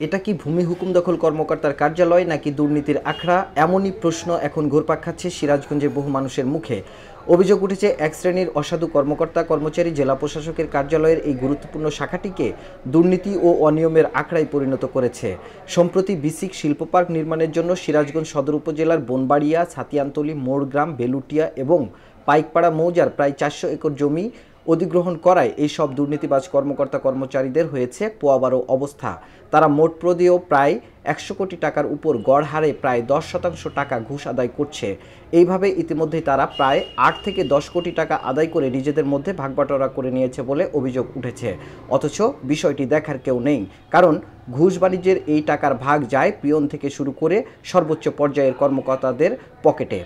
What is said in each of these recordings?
এটা কি ভূমি হুকুম দখল কর্মকর্তার কার্যালয় নাকি দুর্নীতির আখড়া? এমনই প্রশ্ন এখন ঘুরপাক খাচ্ছে সিরাজগঞ্জের বহু মানুষের মুখে। অভিযোগ উঠেছে এক শ্রেণীর অসাধু কর্মকর্তা কর্মচারী জেলা প্রশাসকের কার্যালয়ের এই গুরুত্বপূর্ণ শাখাটিকে দুর্নীতি ও অনিয়মের আখড়ায় পরিণত করেছে। সম্প্রতি বিসিক শিল্প পার্ক নির্মাণের জন্য সিরাজগঞ্জ সদর উপজেলার বনবাড়িয়া, ছাতিয়ানতলী, মোড়গ্রাম, বেলুটিয়া এবং পাইকপাড়া মৌজার প্রায় 400 একর জমি অধিগ্রহণ করায় এই সব দুর্নীতিবাজ কর্মকর্তা কর্মচারীদের হয়েছে পোয়াবারো অবস্থা। তারা মোট প্রদেয় প্রায় 100 কোটি টাকার উপর গড় হারে প্রায় 10% টাকা ঘুষ আদায় করছে। এইভাবে ইতিমধ্যে তারা প্রায় 8 থেকে 10 কোটি টাকা আদায় করে নিজেদের মধ্যে ভাগবাটোয়ারা করে নিয়েছে বলে অভিযোগ উঠেছে। অথচ বিষয়টি দেখার কেউ নেই, কারণ ঘুষ বাণিজ্যের এই টাকার ভাগ যায় পিয়ন থেকে শুরু করে সর্বোচ্চ পর্যায়ের কর্মকর্তাদের পকেটে।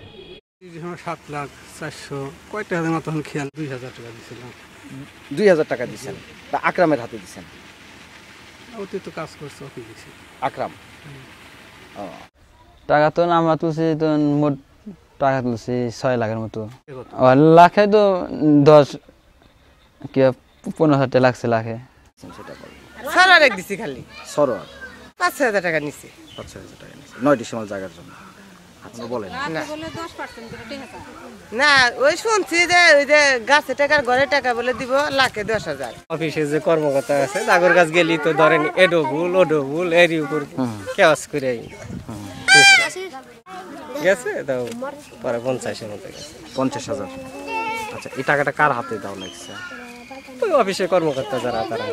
7,04,000 কয়টা হাজার মতন খেয়াল 2,000 টাকা দিয়েছিলাম। 2,000 টাকা দিচ্ছেন, তা আকরামের হাতে দিচ্ছেন? ওতে তো কাজ করছে, ওকে দিয়েছি। আকরাম টাকা তো আমরা তুলছি, তো মোট টাকা তুলছি 6 লাখের মতো। লাখে তো 10 কি 15,000 টাকা লাগছে লাখে। সরোয়ার এক দিছি খালি সরোয়ার 5,000 টাকা নিছি। 5,000 টাকা নিচ্ছে 9 ডিসিমাল জায়গার জন্য। বলেন না, ওই শুনছি যে ওই যে গাছে টাকার ঘরে টাকা বলে দিব লাখে 10,000। অফিসে যে কর্মকর্তা আছে তাদের কাছে গেলি তো ধরেন এডো ভুল ওডো ভুল এর উপর কেওয়াস করে গেছে, তাও পরে 50-এর মতো গেছে। 50,000। আচ্ছা, এই টাকাটা কার হাতে দেওয়া লাগছে? ওই অফিসে কর্মকর্তা যারা তারা।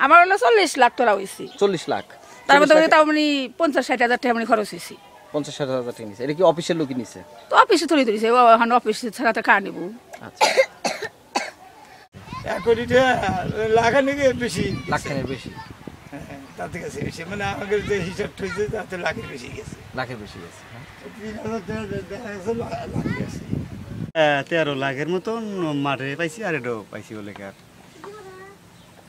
আমার হলো 40 লাখ টাকা হয়েছে। 40 লাখ? তার মধ্যে তাও মানে 50-60 হাজার টাকা মানে খরচ হয়েছে। 50-60 হাজার টাকা নিছে। এটা কি অফিসের লোকই নিছে? তো অফিসে থরি ধরেছে, ওখানে অফিসে ছাড়া তো কার নেবো। আচ্ছা, 1 কোটিটা লাখের নাকি বেশি, লাখের বেশি। তাতে কাছে বেশি, মানে আমাদের যে হিসাব হয়েছে তাতে লাখের বেশি গেছে। লাখের বেশি গেছে। 13 লাখের মতন মাঠে পাইছি, আর এটাও পাইছি বলে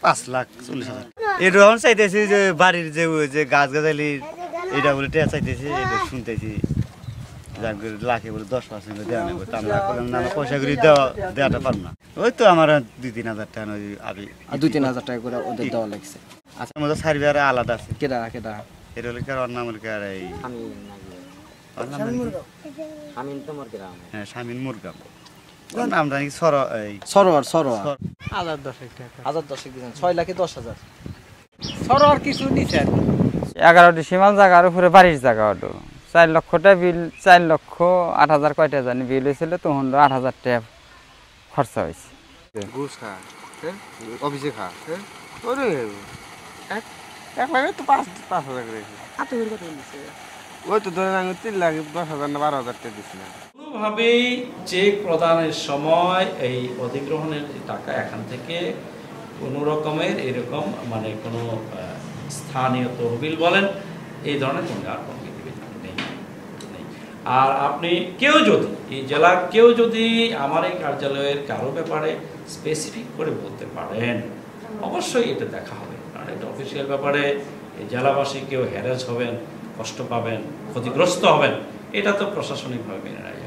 5,40,000। এটা এখন চাইতেছি যে বাড়ির যে গাছ গাছালি এটা বলে টেয়া চাইতেছি, এটা শুনতেছি লাখে বলে 10% দেওয়া নেবো। তা আমরা পয়সা করে দেওয়াটা পারবো না। ওই তো আমার 2-3 হাজার টাকা আবি 2-3 হাজার টাকা করে ওদের দেওয়া লাগছে। আচ্ছা, আমাদের সার্ভে আলাদা আছে। কেডা এটা হলে ওর নাম হলে এই শামিন মুরগাম। ওর নাম জানি সরোয়ার। 1,010 টাকা। 1,010 দিয়েছেন, 6 লাখে 10,000। সরোয়ার কিছু নিছেন। 11টি সীমাল জায়গার উপরে বাড়ির জায়গা ওটা 4 লক্ষটা বিল, 4,08,000 কয়টা জানি বিল হয়েছিল, তখন 8,000 টাকা খরচা হয়েছে। ঘুষ খা, অফিসে খা, ওরে 1 লাখে তো 5,000 করে ওই তো ধরেন আমি 3,10,000 না 12,000 টাকা দিচ্ছিলাম। কোনোভাবেই চেক প্রদানের সময় এই অধিগ্রহণের টাকা এখান থেকে কোনো রকমের এরকম মানে কোনো স্থানীয় তহবিল বলেন এই ধরনের কোনো আর কোনো বিধিবিধান নেই। আর আপনি কেউ যদি এই জেলার কেউ যদি আমার এই কার্যালয়ের কারো ব্যাপারে স্পেসিফিক করে বলতে পারেন, অবশ্যই এটা দেখা হবে। কারণ এটা অফিসিয়াল ব্যাপারে এই জেলাবাসী কেউ হ্যারাস হবেন, কষ্ট পাবেন, ক্ষতিগ্রস্ত হবেন, এটা তো প্রশাসনিকভাবে মেনে নেয়।